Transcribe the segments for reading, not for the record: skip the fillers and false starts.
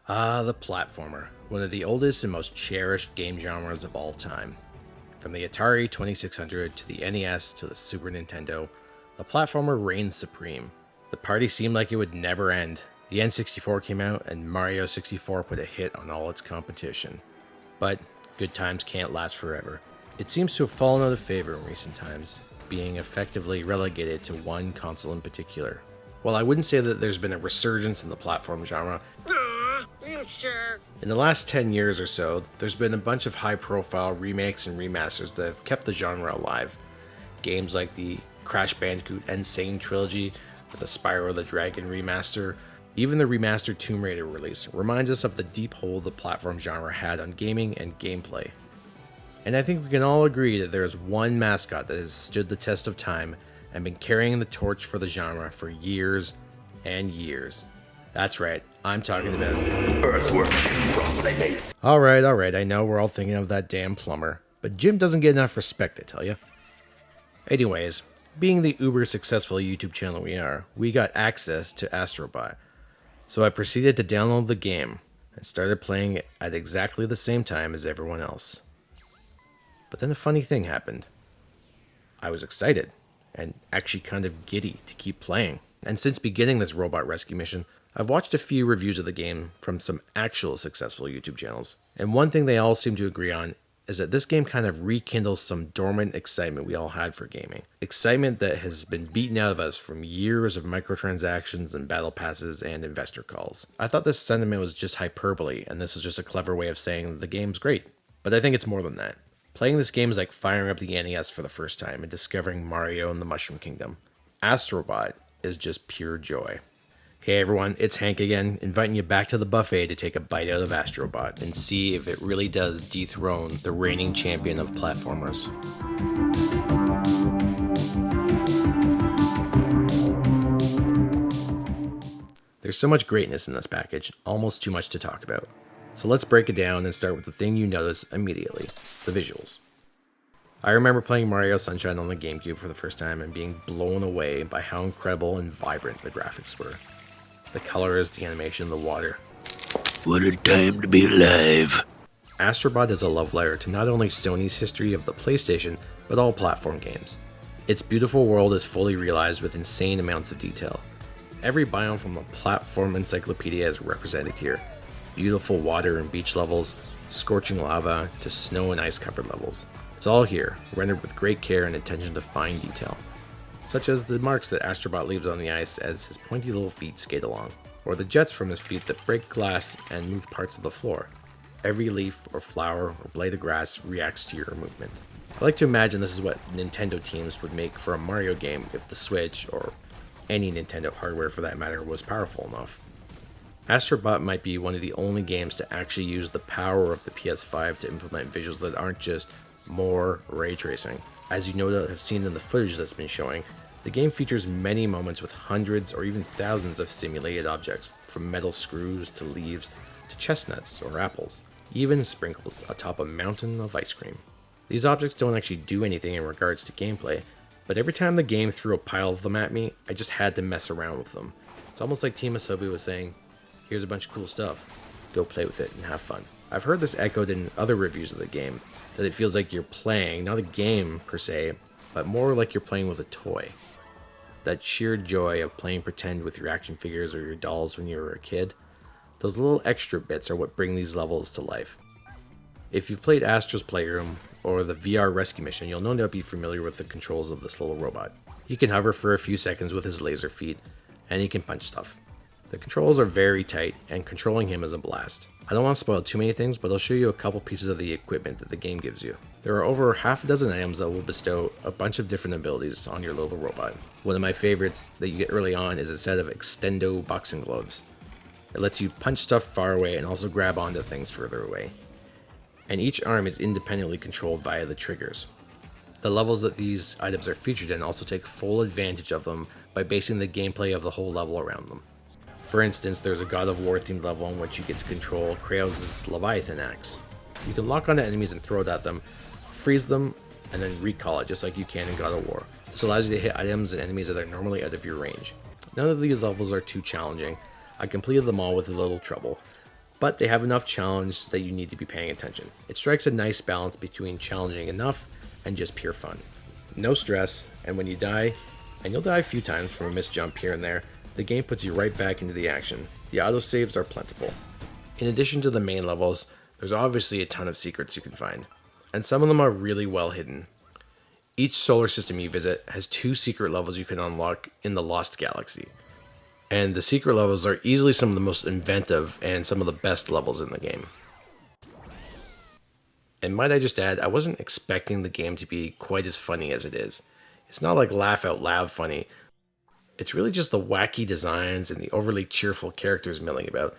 The platformer, one of the oldest and most cherished game genres of all time. From the Atari 2600 to the NES to the Super Nintendo, the platformer reigned supreme. The party seemed like it would never end. The N64 came out and Mario 64 put a hit on all its competition. But good times can't last forever. It seems to have fallen out of favor in recent times, being effectively relegated to one console in particular. While I wouldn't say that there's been a resurgence in the platform genre, Sure. in the last 10 years or so, there's been a bunch of high-profile remakes and remasters that have kept the genre alive. Games like the Crash Bandicoot Insane trilogy, or the Spyro the Dragon remaster, even the remastered Tomb Raider release reminds us of the deep hold the platform genre had on gaming and gameplay. And I think we can all agree that there is one mascot that has stood the test of time and been carrying the torch for the genre for years and years. That's right, I'm talking about Earthworm Jim from Playmates. Alright, I know we're all thinking of that damn plumber, but Jim doesn't get enough respect, I tell you. Anyways, being the uber successful YouTube channel we are, we got access to Astrobot. So I proceeded to download the game and started playing it at exactly the same time as everyone else. But then a funny thing happened. I was excited and actually kind of giddy to keep playing. And since beginning this robot rescue mission, I've watched a few reviews of the game from some actual successful YouTube channels. And one thing they all seem to agree on is that this game kind of rekindles some dormant excitement we all had for gaming. Excitement that has been beaten out of us from years of microtransactions and battle passes and investor calls. I thought this sentiment was just hyperbole, and this was just a clever way of saying the game's great. But I think it's more than that. Playing this game is like firing up the NES for the first time and discovering Mario and the Mushroom Kingdom. Astrobot is just pure joy. Hey everyone, it's Hank again, inviting you back to the buffet to take a bite out of Astrobot and see if it really does dethrone the reigning champion of platformers. There's so much greatness in this package, almost too much to talk about. So let's break it down and start with the thing you notice immediately, the visuals. I remember playing Mario Sunshine on the GameCube for the first time and being blown away by how incredible and vibrant the graphics were. The colors, the animation, the water. What a time to be alive. Astrobot is a love letter to not only Sony's history of the PlayStation, but all platform games. Its beautiful world is fully realized with insane amounts of detail. Every biome from a platform encyclopedia is represented here. Beautiful water and beach levels, scorching lava, to snow and ice covered levels. It's all here, rendered with great care and attention to fine detail, such as the marks that Astrobot leaves on the ice as his pointy little feet skate along, or the jets from his feet that break glass and move parts of the floor. Every leaf or flower or blade of grass reacts to your movement. I like to imagine this is what Nintendo teams would make for a Mario game if the Switch, or any Nintendo hardware for that matter, was powerful enough. Astrobot might be one of the only games to actually use the power of the PS5 to implement visuals that aren't just more ray tracing. As you no doubt have seen in the footage that's been showing, the game features many moments with hundreds or even thousands of simulated objects, from metal screws to leaves to chestnuts or apples, even sprinkles atop a mountain of ice cream. These objects don't actually do anything in regards to gameplay, but every time the game threw a pile of them at me, I just had to mess around with them. It's almost like Team Asobi was saying, here's a bunch of cool stuff, go play with it and have fun. I've heard this echoed in other reviews of the game, that it feels like you're playing, not a game per se, but more like you're playing with a toy. That sheer joy of playing pretend with your action figures or your dolls when you were a kid, those little extra bits are what bring these levels to life. If you've played Astro's Playroom or the VR Rescue Mission, you'll no doubt be familiar with the controls of this little robot. He can hover for a few seconds with his laser feet, and he can punch stuff. The controls are very tight, and controlling him is a blast. I don't want to spoil too many things, but I'll show you a couple pieces of the equipment that the game gives you. There are over half a dozen items that will bestow a bunch of different abilities on your little robot. One of my favorites that you get early on is a set of extendo boxing gloves. It lets you punch stuff far away and also grab onto things further away. And each arm is independently controlled via the triggers. The levels that these items are featured in also take full advantage of them by basing the gameplay of the whole level around them. For instance, there's a God of War themed level in which you get to control Kratos' Leviathan axe. You can lock onto enemies and throw it at them, freeze them, and then recall it just like you can in God of War. This allows you to hit items and enemies that are normally out of your range. None of these levels are too challenging. I completed them all with a little trouble, but they have enough challenge that you need to be paying attention. It strikes a nice balance between challenging enough and just pure fun. No stress, and when you die, and you'll die a few times from a missed jump here and there, the game puts you right back into the action. The autosaves are plentiful. In addition to the main levels, there's obviously a ton of secrets you can find, and some of them are really well hidden. Each solar system you visit has 2 secret levels you can unlock in the Lost Galaxy. And the secret levels are easily some of the most inventive and some of the best levels in the game. And might I just add, I wasn't expecting the game to be quite as funny as it is. It's not like laugh out loud funny. It's really just the wacky designs and the overly cheerful characters milling about,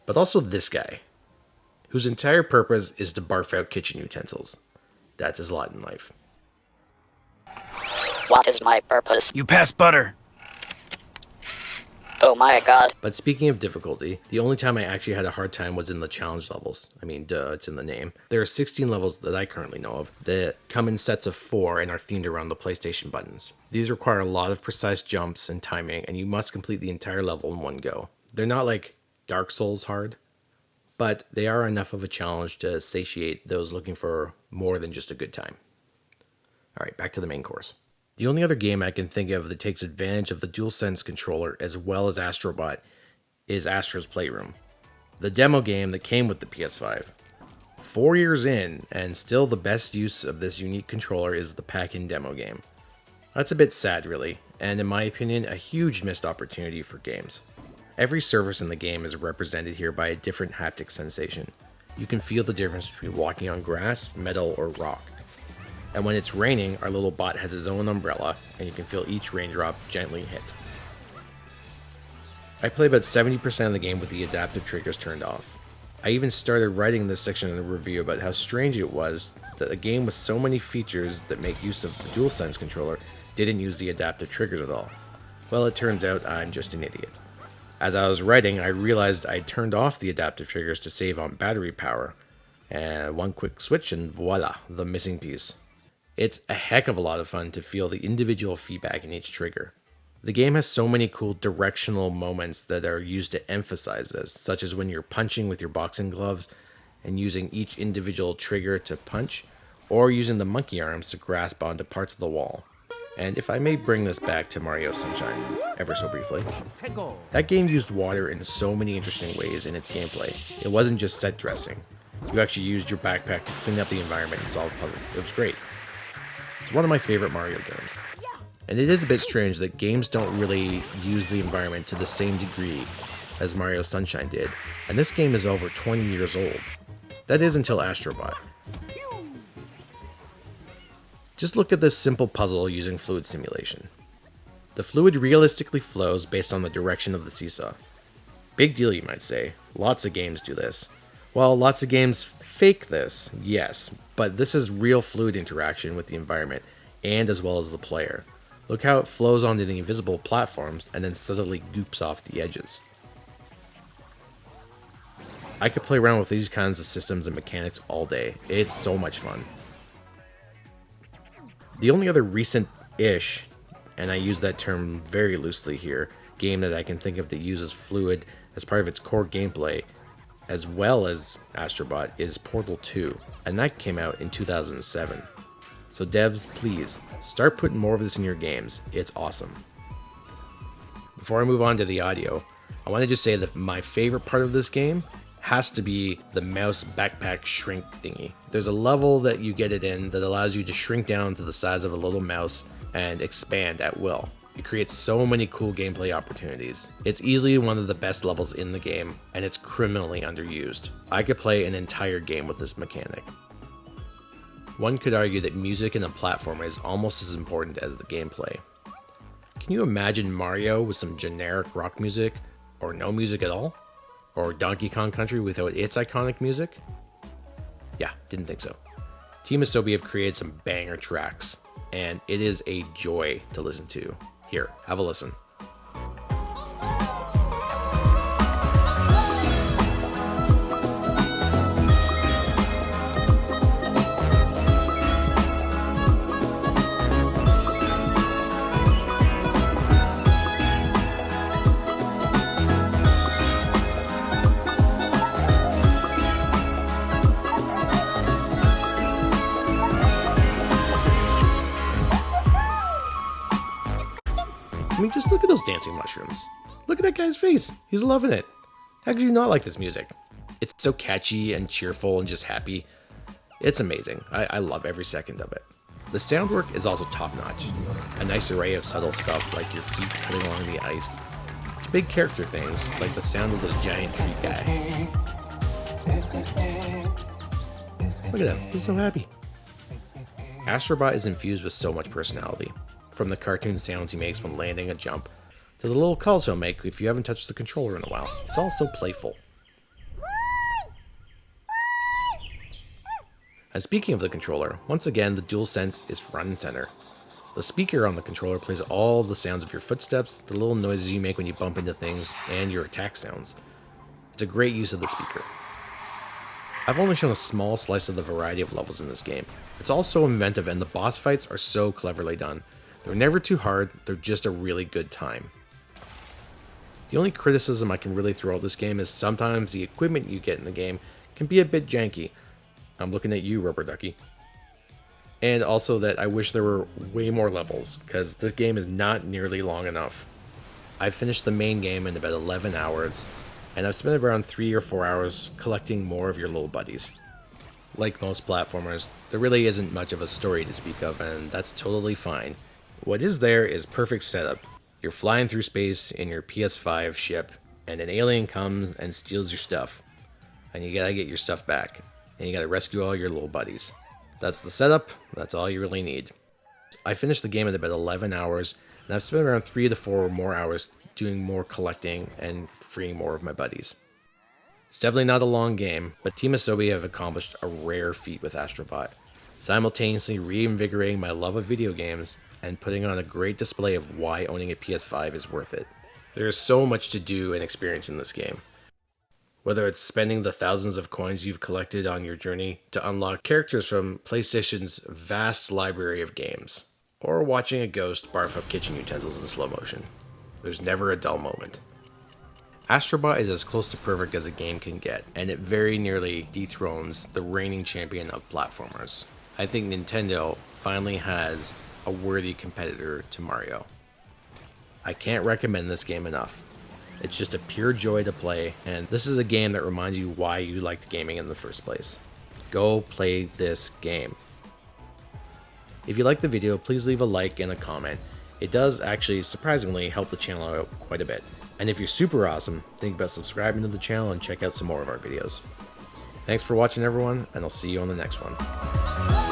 but also this guy, whose entire purpose is to barf out kitchen utensils. That's his lot in life. What is my purpose? You pass butter. Oh my god. But speaking of difficulty, the only time I actually had a hard time was in the challenge levels. I mean, duh, it's in the name. There are 16 levels that I currently know of that come in sets of 4 and are themed around the PlayStation buttons. These require a lot of precise jumps and timing, and you must complete the entire level in one go. They're not like Dark Souls hard, but they are enough of a challenge to satiate those looking for more than just a good time. Alright, back to the main course. The only other game I can think of that takes advantage of the DualSense controller as well as Astrobot is Astro's Playroom, the demo game that came with the PS5. 4 years in, and still the best use of this unique controller is the pack-in demo game. That's a bit sad really, and in my opinion, a huge missed opportunity for games. Every surface in the game is represented here by a different haptic sensation. You can feel the difference between walking on grass, metal, or rock. And when it's raining, our little bot has his own umbrella, and you can feel each raindrop gently hit. I play about 70% of the game with the adaptive triggers turned off. I even started writing this section in the review about how strange it was that a game with so many features that make use of the DualSense controller didn't use the adaptive triggers at all. Well, it turns out I'm just an idiot. As I was writing, I realized I'd turned off the adaptive triggers to save on battery power, and one quick switch and voila, the missing piece. It's a heck of a lot of fun to feel the individual feedback in each trigger. The game has so many cool directional moments that are used to emphasize this, such as when you're punching with your boxing gloves and using each individual trigger to punch, or using the monkey arms to grasp onto parts of the wall. And if I may bring this back to Mario Sunshine ever so briefly, that game used water in so many interesting ways in its gameplay. It wasn't just set dressing. You actually used your backpack to clean up the environment and solve puzzles. It was great. It's one of my favorite Mario games. And it is a bit strange that games don't really use the environment to the same degree as Mario Sunshine did, and this game is over 20 years old. That is until Astrobot. Just look at this simple puzzle using fluid simulation. The fluid realistically flows based on the direction of the seesaw. Big deal, you might say. Lots of games do this. Well, lots of games fake this, yes, but this is real fluid interaction with the environment, and as well as the player. Look how it flows onto the invisible platforms and then suddenly goops off the edges. I could play around with these kinds of systems and mechanics all day. It's so much fun. The only other recent-ish, and I use that term very loosely here, game that I can think of that uses fluid as part of its core gameplay, as well as Astrobot, is Portal 2, and that came out in 2007. So devs, please, start putting more of this in your games. It's awesome. Before I move on to the audio, I want to just say that my favorite part of this game has to be the mouse backpack shrink thingy. There's a level that you get it in that allows you to shrink down to the size of a little mouse and expand at will. It creates so many cool gameplay opportunities. It's easily one of the best levels in the game, and it's criminally underused. I could play an entire game with this mechanic. One could argue that music in a platformer is almost as important as the gameplay. Can you imagine Mario with some generic rock music, or no music at all? Or Donkey Kong Country without its iconic music? Yeah, didn't think so. Team Asobi have created some banger tracks, and it is a joy to listen to. Here, have a listen. I mean, just look at those dancing mushrooms. Look at that guy's face. He's loving it. How could you not like this music? It's so catchy and cheerful and just happy. It's amazing. I love every second of it. The sound work is also top notch. A nice array of subtle stuff like your feet cutting along the ice, to big character things like the sound of this giant tree guy. Look at him, he's so happy. Astrobot is infused with so much personality, from the cartoon sounds he makes when landing a jump, to the little calls he'll make if you haven't touched the controller in a while. It's all so playful. And speaking of the controller, once again the DualSense is front and center. The speaker on the controller plays all the sounds of your footsteps, the little noises you make when you bump into things, and your attack sounds. It's a great use of the speaker. I've only shown a small slice of the variety of levels in this game. It's all so inventive and the boss fights are so cleverly done. They're never too hard, they're just a really good time. The only criticism I can really throw at this game is sometimes the equipment you get in the game can be a bit janky. I'm looking at you, Rubber Ducky. And also that I wish there were way more levels, because this game is not nearly long enough. I've finished the main game in about 11 hours, and I've spent around 3 or 4 hours collecting more of your little buddies. Like most platformers, there really isn't much of a story to speak of, and that's totally fine. What is there is perfect setup. You're flying through space in your PS5 ship, and an alien comes and steals your stuff. And you gotta get your stuff back. And you gotta rescue all your little buddies. That's the setup, that's all you really need. I finished the game in about 11 hours, and I've spent around 3 to 4 more hours doing more collecting and freeing more of my buddies. It's definitely not a long game, but Team Asobi have accomplished a rare feat with Astrobot, simultaneously reinvigorating my love of video games and putting on a great display of why owning a PS5 is worth it. There is so much to do and experience in this game. Whether it's spending the thousands of coins you've collected on your journey to unlock characters from PlayStation's vast library of games, or watching a ghost barf up kitchen utensils in slow motion. There's never a dull moment. Astrobot is as close to perfect as a game can get, and it very nearly dethrones the reigning champion of platformers. I think Nintendo finally has a worthy competitor to Mario. I can't recommend this game enough. It's just a pure joy to play, and this is a game that reminds you why you liked gaming in the first place. Go play this game. If you liked the video, please leave a like and a comment. It does actually surprisingly help the channel out quite a bit. And if you're super awesome, think about subscribing to the channel and check out some more of our videos. Thanks for watching everyone, and I'll see you on the next one.